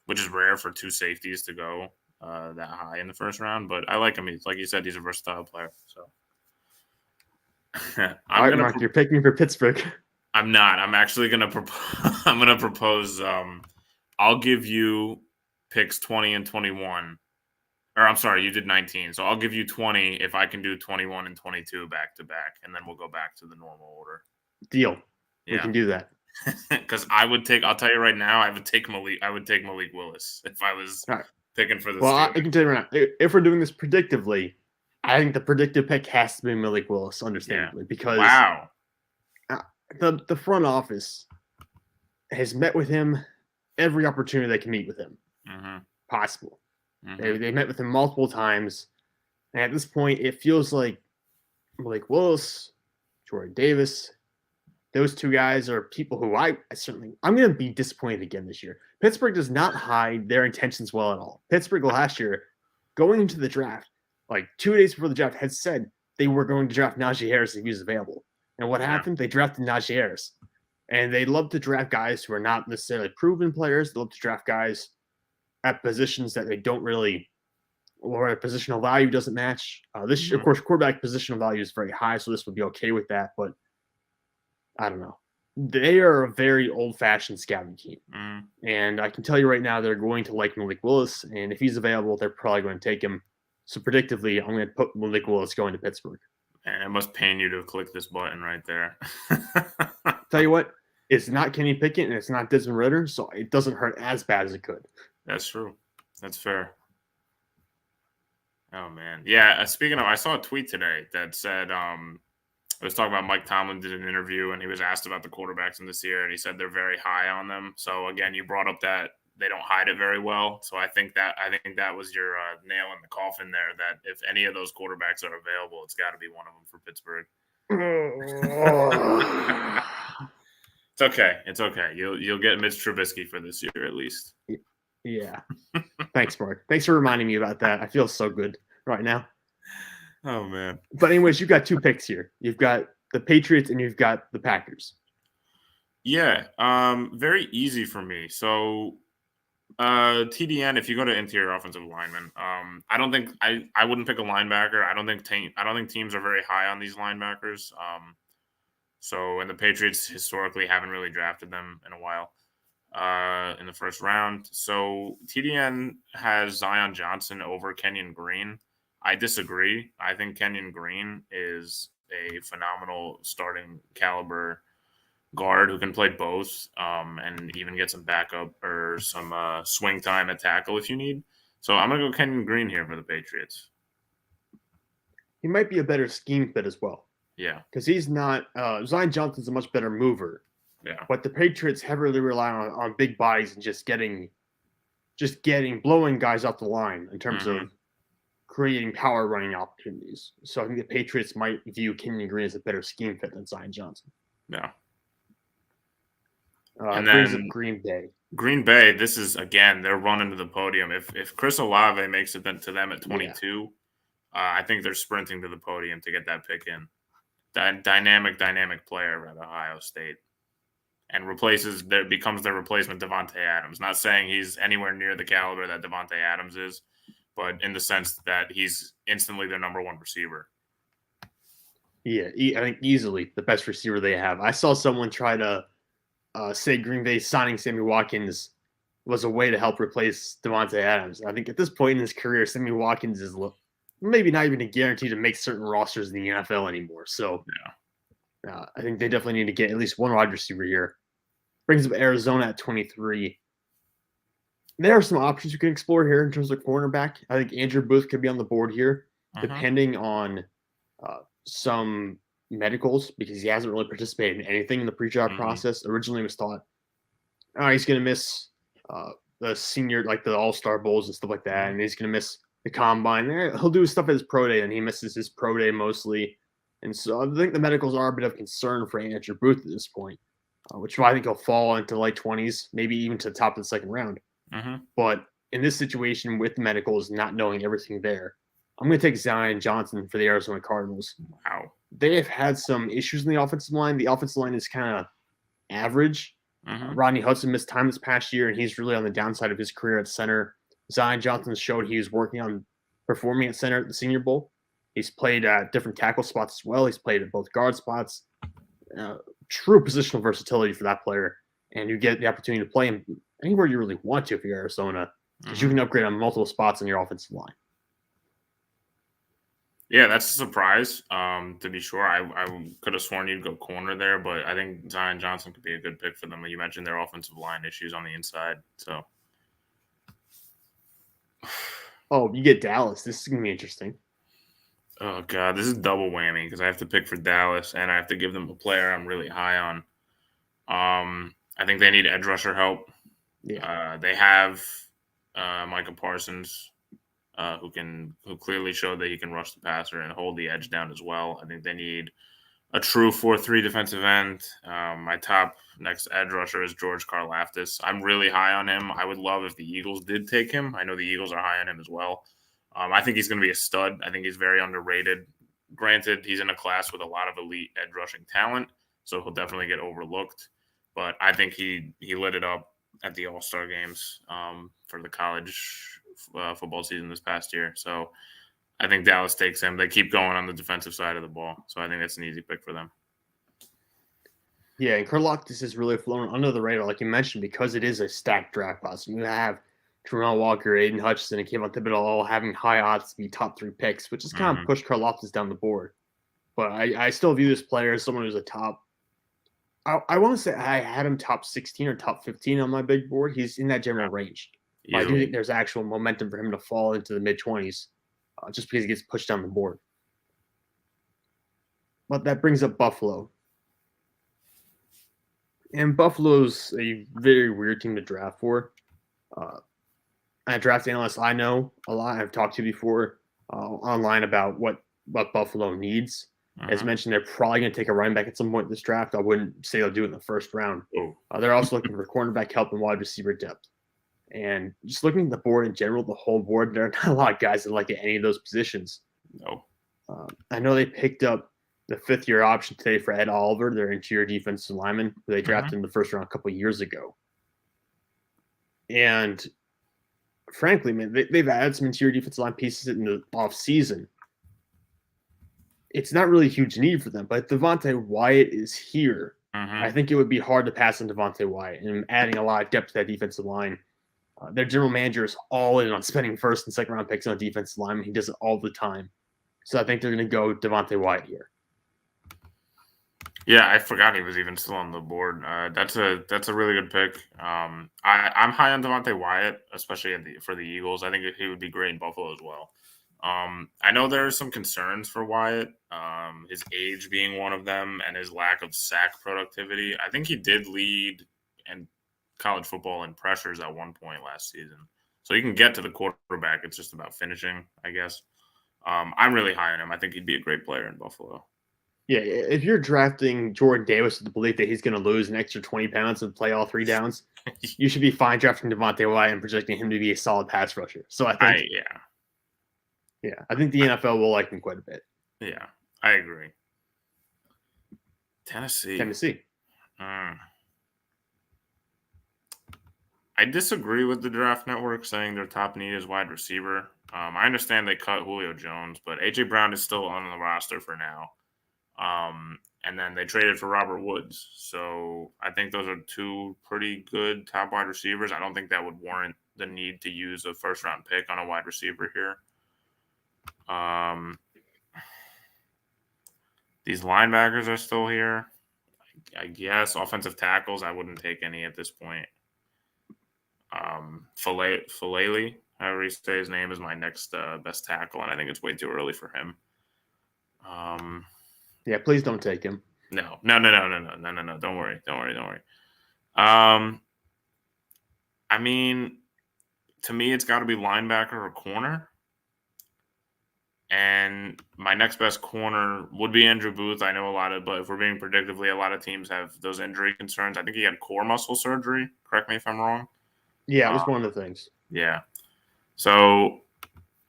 which is rare for 2 safeties to go that high in the first round. But I like him. Like you said, he's a versatile player. So all right, Mark, you're picking for Pittsburgh. I'm not. I'm actually going to propose. I'll give you picks 20 and 21. Or I'm sorry, you did 19. So I'll give you 20 if I can do 21 and 22 back to back, and then we'll go back to the normal order. Deal. Yeah. We can do that. Because I'll tell you right now, I would take Malik Willis if I was picking for the Well, I can tell you right now, if we're doing this predictively, I think the predictive pick has to be Malik Willis, understandably, because the front office has met with him every opportunity they can meet with him possible. They met with him multiple times, and at this point, it feels like Malik Willis, Jordan Davis, those 2 guys are people who I'm going to be disappointed again this year. Pittsburgh does not hide their intentions well at all. Pittsburgh last year, going into the draft, 2 days before the draft, had said they were going to draft Najee Harris if he was available. And what happened? They drafted Najee Harris. And they love to draft guys who are not necessarily proven players. They love to draft guys at positions that they don't really, or a positional value doesn't match. This, of Mhm. course, quarterback positional value is very high, so this would be okay with that. But I don't know. They are a very old-fashioned scouting team, Mm. and I can tell you right now they're going to like Malik Willis, and if he's available, they're probably going to take him. So predictively, I'm going to put Malik Willis going to Pittsburgh. And it must pain you to click this button right there. Tell you what, it's not Kenny Pickett and it's not Desmond Ritter, so it doesn't hurt as bad as it could. That's true. That's fair. Oh man, yeah. Speaking of, I saw a tweet today that said, it was talking about Mike Tomlin did an interview and he was asked about the quarterbacks in this year, and he said they're very high on them. So again, you brought up that they don't hide it very well. So I think that was your nail in the coffin there. That if any of those quarterbacks are available, it's got to be one of them for Pittsburgh. It's okay. It's okay. You'll get Mitch Trubisky for this year at least. Yeah. Thanks, Mark. Thanks for reminding me about that. I feel so good right now. Oh man. But anyways, you've got two picks here. You've got the Patriots and you've got the Packers. Yeah. Very easy for me. So TDN, if you go to interior offensive lineman, I don't think I wouldn't pick a linebacker. I don't think teams are very high on these linebackers. And the Patriots historically haven't really drafted them in a while in the first round. So TDN has Zion Johnson over Kenyon Green. I disagree. I think Kenyon Green is a phenomenal starting caliber guard who can play both and even get some backup or some swing time at tackle if you need. So I'm going to go Kenyon Green here for the Patriots. He might be a better scheme fit as well. Yeah. Because he's not Zion Johnson's a much better mover. Yeah. But the Patriots heavily rely on big bodies and just blowing guys off the line in terms of creating power running opportunities. So I think the Patriots might view Kenyon Green as a better scheme fit than Zion Johnson. Yeah. And then Green Bay. Green Bay, this is, again, they're running to the podium. If Chris Olave makes it to them at 22, I think they're sprinting to the podium to get that pick in. Dynamic player at Ohio State. And becomes their replacement Devontae Adams. Not saying he's anywhere near the caliber that Devontae Adams is, but in the sense that he's instantly their number one receiver. Yeah, I think easily the best receiver they have. I saw someone try to say Green Bay signing Sammy Watkins was a way to help replace Devontae Adams. I think at this point in his career, Sammy Watkins is maybe not even a guarantee to make certain rosters in the NFL anymore. So I think they definitely need to get at least one wide receiver here. Brings up Arizona at 23. There are some options you can explore here in terms of cornerback. I think Andrew Booth could be on the board here, depending on some medicals, because he hasn't really participated in anything in the pre-draft process. Originally, it was thought, he's going to miss the senior, like the All-Star Bowls and stuff like that, and he's going to miss the combine. He'll do stuff at his pro day, and he misses his pro day mostly. And so I think the medicals are a bit of concern for Andrew Booth at this point, which I think he'll fall into late 20s, maybe even to the top of the second round. But in this situation with the medicals, not knowing everything there, I'm going to take Zion Johnson for the Arizona Cardinals. Wow. They have had some issues in the offensive line. The offensive line is kind of average. Rodney Hudson missed time this past year, and he's really on the downside of his career at center. Zion Johnson showed he was working on performing at center at the Senior Bowl. He's played at different tackle spots as well. He's played at both guard spots. True positional versatility for that player. And you get the opportunity to play him anywhere you really want to if you're Arizona, because you can upgrade on multiple spots in your offensive line. Yeah, that's a surprise, to be sure. I could have sworn you'd go corner there, but I think Zion Johnson could be a good pick for them. You mentioned their offensive line issues on the inside. So, you get Dallas. This is going to be interesting. Oh, God, this is double whammy because I have to pick for Dallas, and I have to give them a player I'm really high on. I think they need edge rusher help. Yeah. They have Micah Parsons, who clearly showed that he can rush the passer and hold the edge down as well. I think they need a true 4-3 defensive end. My top next edge rusher is George Karlaftis. I'm really high on him. I would love if the Eagles did take him. I know the Eagles are high on him as well. I think he's going to be a stud. I think he's very underrated. Granted, he's in a class with a lot of elite edge rushing talent, so he'll definitely get overlooked. But I think he lit it up at the All-Star games for the college football season this past year. So I think Dallas takes him. They keep going on the defensive side of the ball. So I think that's an easy pick for them. Yeah, and Karlaftis is really flown under the radar, like you mentioned, because it is a stacked draft class. You have Tramel Walker, Aiden Hutchinson, and Kayvon Thibodeau all having high odds to be top 3 picks, which has kind of pushed Karlaftis down the board. But I still view this player as someone who's a top. I want to say I had him top 16 or top 15 on my big board. He's in that general range. But I do think there's actual momentum for him to fall into the mid-20s just because he gets pushed down the board. But that brings up Buffalo. And Buffalo's a very weird team to draft for. A draft analyst I know a lot, I've talked to before online about what Buffalo needs. As mentioned, they're probably going to take a running back at some point in this draft. I wouldn't say they'll do it in the first round. They're also looking for cornerback help and wide receiver depth. And just looking at the board in general, the whole board, there are not a lot of guys that like at any of those positions. No. I know they picked up the 5th-year option today for Ed Oliver, their interior defensive lineman, who they drafted in the first round a couple of years ago. And frankly, man, they've added some interior defensive line pieces in the offseason. It's not really a huge need for them, but Devontae Wyatt is here. I think it would be hard to pass on Devontae Wyatt and adding a lot of depth to that defensive line. Their general manager is all in on spending first and second round picks on defensive linemen. He does it all the time. So I think they're going to go Devontae Wyatt here. Yeah, I forgot he was even still on the board. That's a really good pick. I'm high on Devontae Wyatt, especially for the Eagles. I think he would be great in Buffalo as well. I know there are some concerns for Wyatt, his age being one of them, and his lack of sack productivity. I think he did lead in college football in pressures at one point last season. So he can get to the quarterback. It's just about finishing, I guess. I'm really high on him. I think he'd be a great player in Buffalo. Yeah, if you're drafting Jordan Davis with the belief that he's going to lose an extra 20 pounds and play all 3 downs, you should be fine drafting Devontae Wyatt and projecting him to be a solid pass rusher. So I think, I think the NFL will like him quite a bit. Yeah, I agree. Tennessee. I disagree with the Draft Network saying their top need is wide receiver. I understand they cut Julio Jones, but A.J. Brown is still on the roster for now. And then they traded for Robert Woods. So I think those are 2 pretty good top wide receivers. I don't think that would warrant the need to use a first-round pick on a wide receiver here. These linebackers are still here. I guess offensive tackles, I wouldn't take any at this point. Filele, however you say his name, is my next best tackle, and I think it's way too early for him. Yeah, please don't take him. No. Don't worry. I mean, to me, it's got to be linebacker or corner. And my next best corner would be Andrew Booth. I know but if we're being predictively, a lot of teams have those injury concerns. I think he had core muscle surgery. Correct me if I'm wrong. Yeah, it was one of the things. Yeah. So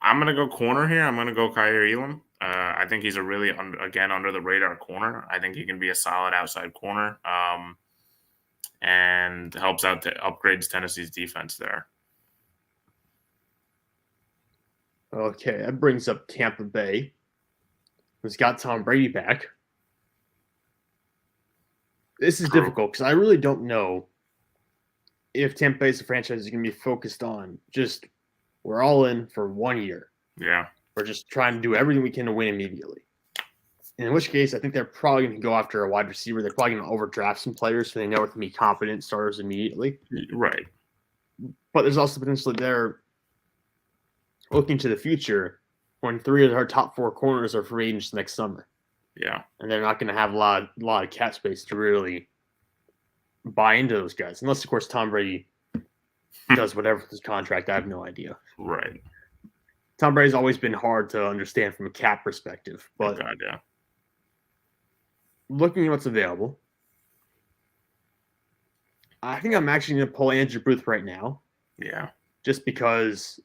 I'm going to go corner here. I'm going to go Kaiir Elam. I think he's a really, under the radar corner. I think he can be a solid outside corner and helps out to upgrades Tennessee's defense there. Okay, that brings up Tampa Bay, who's got Tom Brady back. This is difficult because I really don't know if Tampa Bay as a franchise is going to be focused on just we're all in for 1 year. Yeah. We're just trying to do everything we can to win immediately. In which case, I think they're probably going to go after a wide receiver. They're probably going to overdraft some players so they know it can be competent starters immediately. Right. But there's also potentially they're looking to the future when 3 of our top 4 corners are free agents next summer. Yeah. And they're not going to have a lot of cap space to really buy into those guys. Unless, of course, Tom Brady does whatever with his contract. I have no idea. Right. Tom Brady's always been hard to understand from a cap perspective. But looking at what's available, I think I'm actually going to pull Andrew Booth right now. Yeah. Just because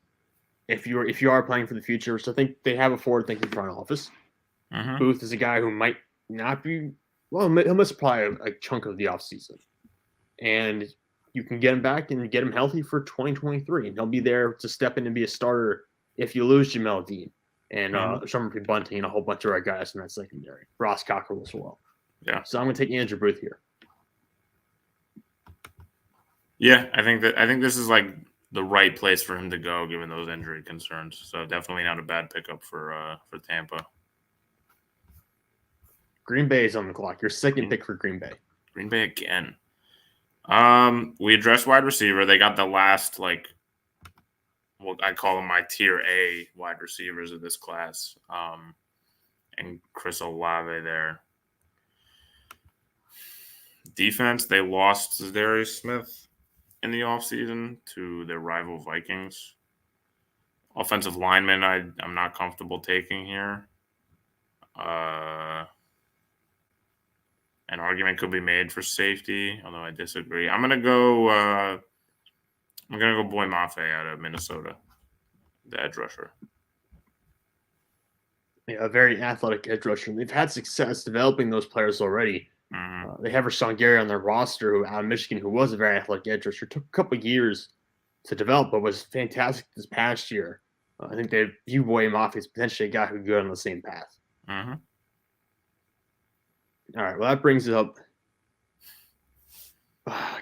if you are playing for the future, so I think they have a forward-thinking front office. Booth is a guy who might not be – well, he'll miss probably a chunk of the offseason. And you can get him back and get him healthy for 2023, and he'll be there to step in and be a starter if you lose Jamel Dean and Summer P. Bunting and a whole bunch of other guys in that secondary. Ross Cockrell as well. Yeah. So I'm going to take Andrew Booth here. Yeah, I think this is like the right place for him to go given those injury concerns. So definitely not a bad pickup for Tampa. Green Bay is on the clock. Your second pick for Green Bay. Green Bay again. We addressed wide receiver. They got the last, like, what I call them my tier A wide receivers of this class. And Chris Olave there. Defense, they lost Darius Smith in the offseason to their rival Vikings. Offensive lineman, I'm not comfortable taking here. An argument could be made for safety, although I disagree. I'm gonna go Boy Mafe out of Minnesota, the edge rusher. Yeah, a very athletic edge rusher. They've had success developing those players already. They have Rashawn Gary on their roster, who out of Michigan, who was a very athletic edge rusher. Took a couple of years to develop, but was fantastic this past year. I think they view Boy Mafe as potentially a guy who could go on the same path. All right, well, that brings it up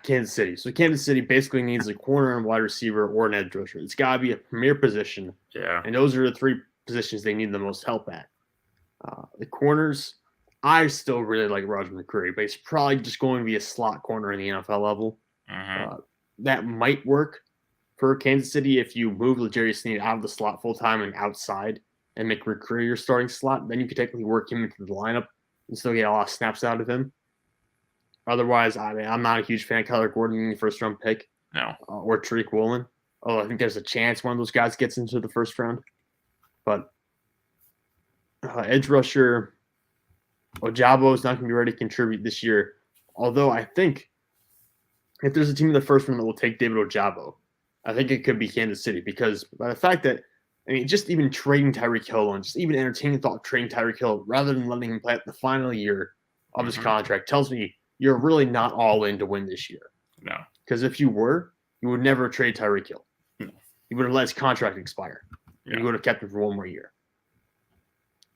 Kansas City. So Kansas City basically needs a corner and wide receiver or an edge rusher. It's got to be a premier position. Yeah. And those are the three positions they need the most help at. The corners, I still really like Roger McCreary, but he's probably just going to be a slot corner in the NFL level. That might work for Kansas City if you move L'Jarius Sneed out of the slot full-time and outside and make McCreary your starting slot. Then you could technically work him into the lineup and still get a lot of snaps out of him. Otherwise, I'm not a huge fan of Kyler Gordon in the first-round pick. No. Or Tariq Woolen. I think there's a chance one of those guys gets into the first round. But edge rusher, Ojabo is not going to be ready to contribute this year. Although I think if there's a team in the first round that will take David Ojabo, I think it could be Kansas City, because by the fact that, just even trading Tyreek Hill and just even entertaining the thought of trading Tyreek Hill rather than letting him play at the final year of his contract tells me you're really not all in to win this year. No. Because if you were, you would never trade Tyreek Hill. You would have let his contract expire. Yeah. You would have kept him for one more year.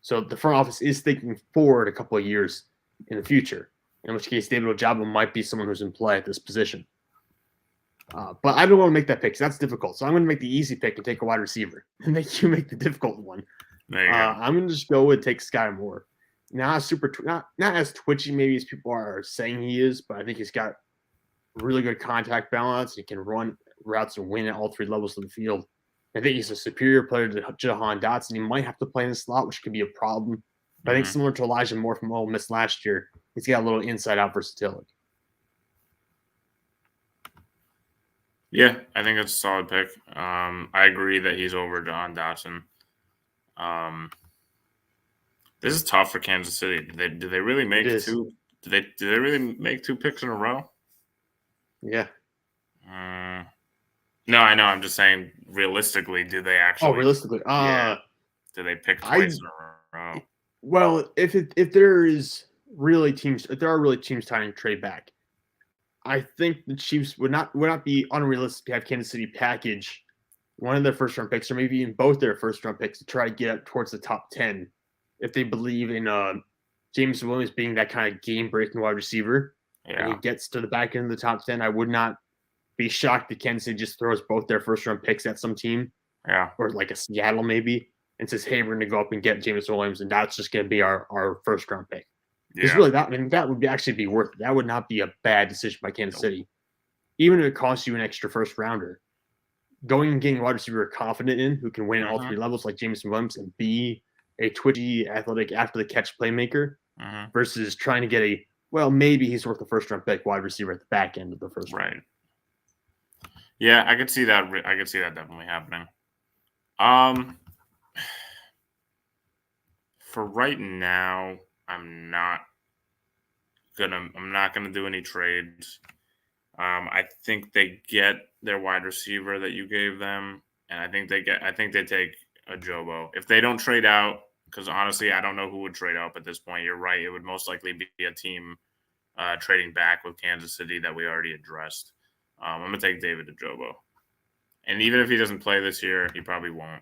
So the front office is thinking forward a couple of years in the future, in which case David Ojabo might be someone who's in play at this position. But I don't want to make that pick because that's difficult. So I'm going to make the easy pick and take a wide receiver and make you make the difficult one. There you go. I'm going to just go and take Sky Moore. Not as twitchy maybe as people are saying he is, but I think he's got really good contact balance. He can run routes and win at all three levels of the field. I think he's a superior player to Jahan Dotson. He might have to play in the slot, which could be a problem. But I think similar to Elijah Moore from Ole Miss last year, he's got a little inside-out versatility. Yeah, I think it's a solid pick. I agree that he's over Jahan Dotson. This is tough for Kansas City. Did they really make two? Did they really make two picks in a row? Yeah. No, I know. I'm just saying, realistically, do they actually? Oh, realistically, do they pick twice in a row? Well, if there are really teams trying to trade back, I think the Chiefs would not be unrealistic to have Kansas City package one of their first round picks, or maybe even both their first round picks, to try to get up towards the top 10 if they believe in Jameson Williams being that kind of game breaking wide receiver. Yeah. And he gets to the back end of the top 10. I would not be shocked if Kansas City just throws both their first round picks at some team. Yeah. Or like a Seattle maybe, and says, hey, we're going to go up and get Jameson Williams, and that's just going to be our first round pick. Because really, that would actually be worth it. That would not be a bad decision by Kansas City. Even if it costs you an extra first rounder, going and getting a wide receiver you're confident in, who can win at all three levels like Jameson Williams and be a twitchy, athletic, after-the-catch playmaker versus trying to get maybe he's worth the first-round pick wide receiver at the back end of the first round. Right. Yeah, I could see that. I could see that definitely happening. For right now, I'm not gonna do any trades. I think they get their wide receiver that you gave them, and I think they take a Jobo. If they don't trade out, because honestly, I don't know who would trade out at this point. You're right; it would most likely be a team trading back with Kansas City that we already addressed. I'm going to take David Njoku. And even if he doesn't play this year, he probably won't.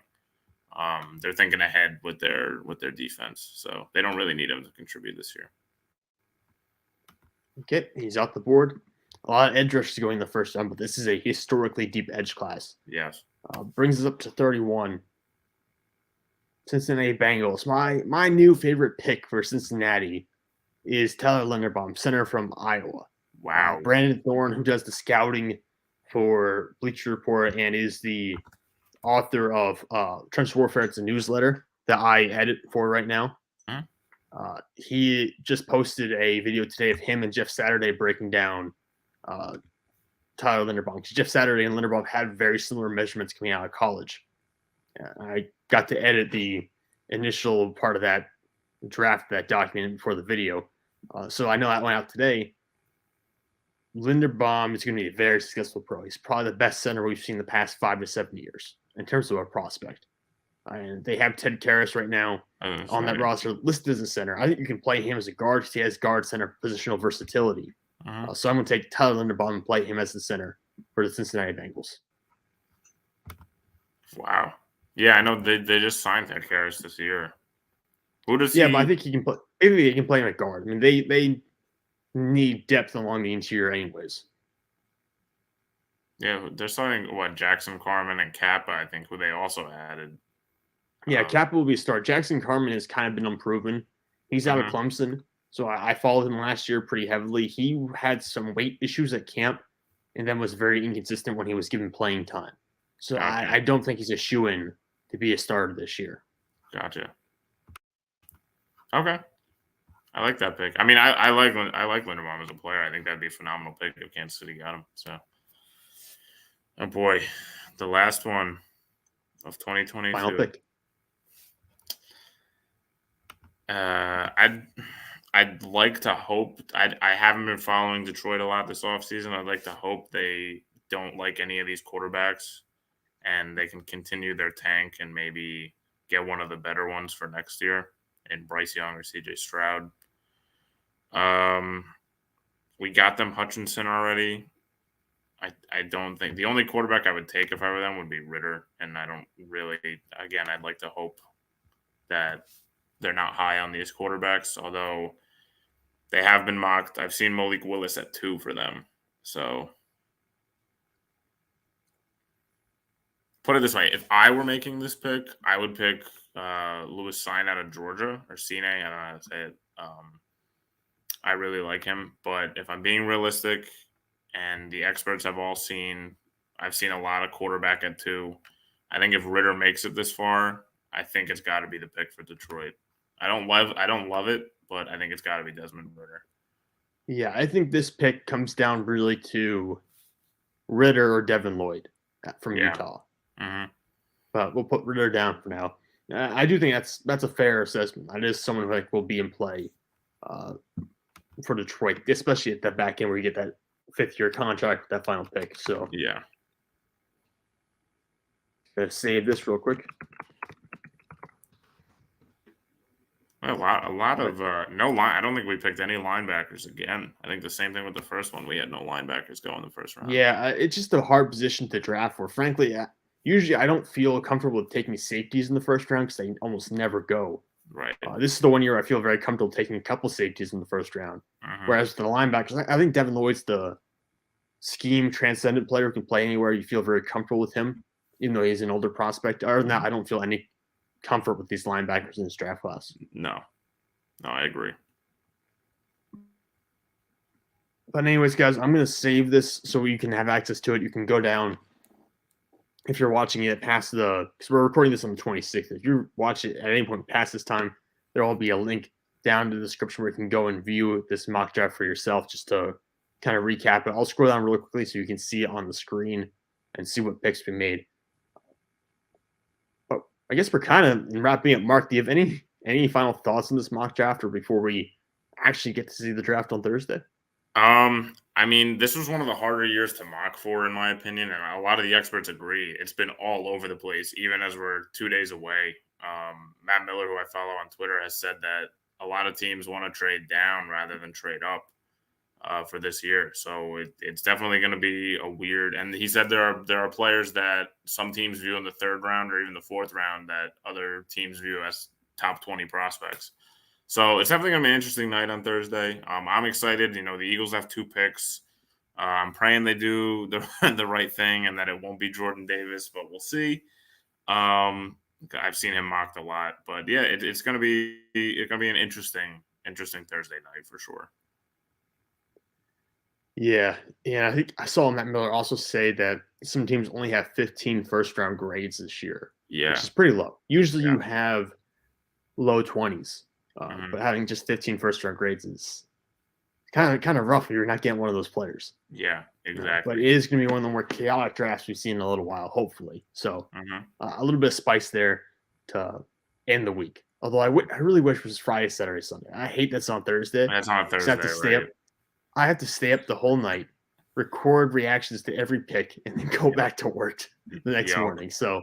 They're thinking ahead with their defense, so they don't really need him to contribute this year. Okay, he's off the board. A lot of edge rushers going in the first round, but this is a historically deep edge class. Yes. Brings us up to 31. Cincinnati Bengals. My new favorite pick for Cincinnati is Tyler Linderbaum, center from Iowa. Wow. Brandon Thorne, who does the scouting for Bleacher Report and is the author of Trench Warfare. It's a newsletter that I edit for right now. He just posted a video today of him and Jeff Saturday breaking down Tyler Linderbaum. Jeff Saturday and Linderbaum had very similar measurements coming out of college. I got to edit the initial part of that draft, that document before the video. So I know that went out today. Linderbaum is going to be a very successful pro. He's probably the best center we've seen the past 5 to 7 years in terms of a prospect. And they have Ted Karras right now on that roster listed as a center. I think you can play him as a guard because he has guard center positional versatility. So I'm going to take Tyler Linderbaum and play him as the center for the Cincinnati Bengals. Wow. Yeah, I know they just signed Ted Karras this year. Who does he? Yeah, but I think he can play. Maybe he can play him at guard. I mean, they need depth along the interior, anyways. Yeah, they're signing Jackson Carman and Kappa, I think, who they also added. Yeah, Kappa will be a start. Jackson Carman has kind of been unproven. He's out of Clemson, so I followed him last year pretty heavily. He had some weight issues at camp, and then was very inconsistent when he was given playing time. So I don't think he's a shoo-in to be a starter this year. Gotcha. Okay. I like that pick. I mean, I like Linderbaum as a player. I think that'd be a phenomenal pick if Kansas City got him. So, oh boy, the last one of 2022. Final pick. I'd like to hope. I haven't been following Detroit a lot this offseason. I'd like to hope they don't like any of these quarterbacks, and they can continue their tank and maybe get one of the better ones for next year in Bryce Young or CJ Stroud. We got them Hutchinson already. I don't think the only quarterback I would take if I were them would be Ritter, and I don't really. Again, I'd like to hope that they're not high on these quarterbacks, although they have been mocked. I've seen Malik Willis at 2 for them. So put it this way: if I were making this pick, I would pick Lewis Cine out of Georgia, or Cine. I don't know how to say it. I really like him, but if I'm being realistic, and the experts have all seen, I've seen a lot of quarterback at 2. I think if Ritter makes it this far, I think it's got to be the pick for Detroit. I don't love it, but I think it's got to be Desmond Ritter. Yeah, I think this pick comes down really to Ritter or Devin Lloyd from Utah. But we'll put Ritter down for now. I do think that's a fair assessment. That is someone who will be in play for Detroit, especially at that back end where you get that 5th-year contract with that final pick. So yeah, gonna save this real quick. A lot of no line. I don't think we picked any linebackers again. I think the same thing with the first one. We had no linebackers go in the first round. Yeah, it's just a hard position to draft for. Frankly, usually I don't feel comfortable with taking safeties in the first round because they almost never go. Right. This is the one year I feel very comfortable taking a couple safeties in the first round. Whereas for the linebackers, I think Devin Lloyd's the scheme transcendent player who can play anywhere. You feel very comfortable with him, even though he's an older prospect. Other than that, I don't feel any comfort with these linebackers in this draft class. No, I agree. But anyways, guys, I'm going to save this so you can have access to it. You can go down if you're watching it past because we're recording this on the 26th. If you watch it at any point past this time, there will be a link down in the description where you can go and view this mock draft for yourself just to kind of recap it. I'll scroll down really quickly so you can see it on the screen and see what picks we made. But I guess we're kind of wrapping up. Mark, do you have any final thoughts on this mock draft or before we actually get to see the draft on Thursday? I mean, this was one of the harder years to mock for, in my opinion, and a lot of the experts agree. It's been all over the place, even as we're 2 days away. Matt Miller, who I follow on Twitter, has said that a lot of teams want to trade down rather than trade up. for this year. So it's definitely going to be a weird. And he said there are players that some teams view in the third round or even the fourth round that other teams view as top 20 prospects. So it's definitely going to be an interesting night on Thursday. I'm excited. The Eagles have 2 picks. I'm praying they do the right thing and that it won't be Jordan Davis, but we'll see. I've seen him mocked a lot, but yeah, it's gonna be an interesting Thursday night for sure. Yeah, I think I saw Matt Miller also say that some teams only have 15 first-round grades this year, Yeah, which is pretty low. Usually, yeah, you have low 20s, hmm but having just 15 first-round grades is kind of rough if you're not getting one of those players. yeah, But exactly. it is going to be one of the more chaotic drafts we've seen in a little while, hopefully. So hmm a little bit of spice there to end the week. Although I really wish it was Friday, Saturday, Sunday. I hate that's on Thursday That's on a because I have to Thursday, stay up. right? I have to stay up the whole night, record reactions to every pick, and then go back to work the next Yep. morning. So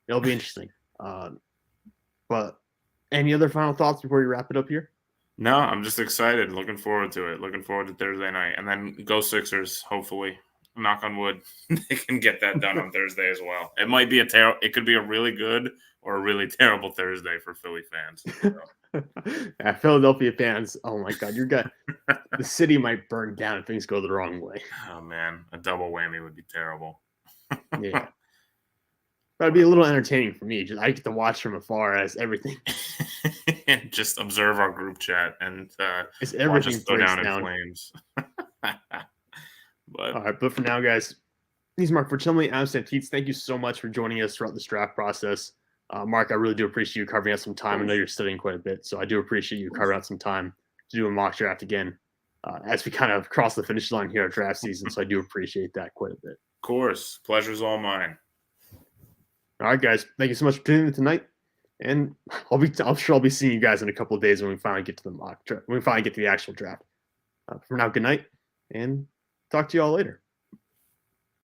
it'll be interesting. But any other final thoughts before we wrap it up here? No, I'm just excited. Looking forward to it. Looking forward to Thursday night, and then go Sixers. Hopefully, knock on wood, they can get that done on Thursday as well. It might be It could be a really good or a really terrible Thursday for Philly fans. Yeah, Philadelphia fans, oh my God, the city might burn down if things go the wrong way. Oh man, a double whammy would be terrible. Yeah. But it'd be a little entertaining for me. Just I get to watch from afar as everything And just observe our group chat and as watch us everything go breaks down in down. flames. All But right, but for now, guys, he's Mark Formichelli. I'm Teets. Thank you so much for joining us throughout this draft process. Mark, I really do appreciate you carving out some time. I know you're studying quite a bit, so I do appreciate you carving out some time to do a mock draft again as we kind of cross the finish line here at draft season. So I do appreciate that quite a bit. of course, pleasure's all mine. All right, guys, thank you so much for tuning in tonight. And I'm sure I'll be seeing you guys in a couple of days when we finally get to the mock draft, when we finally get to the actual draft. For now, good night, and talk to you all later.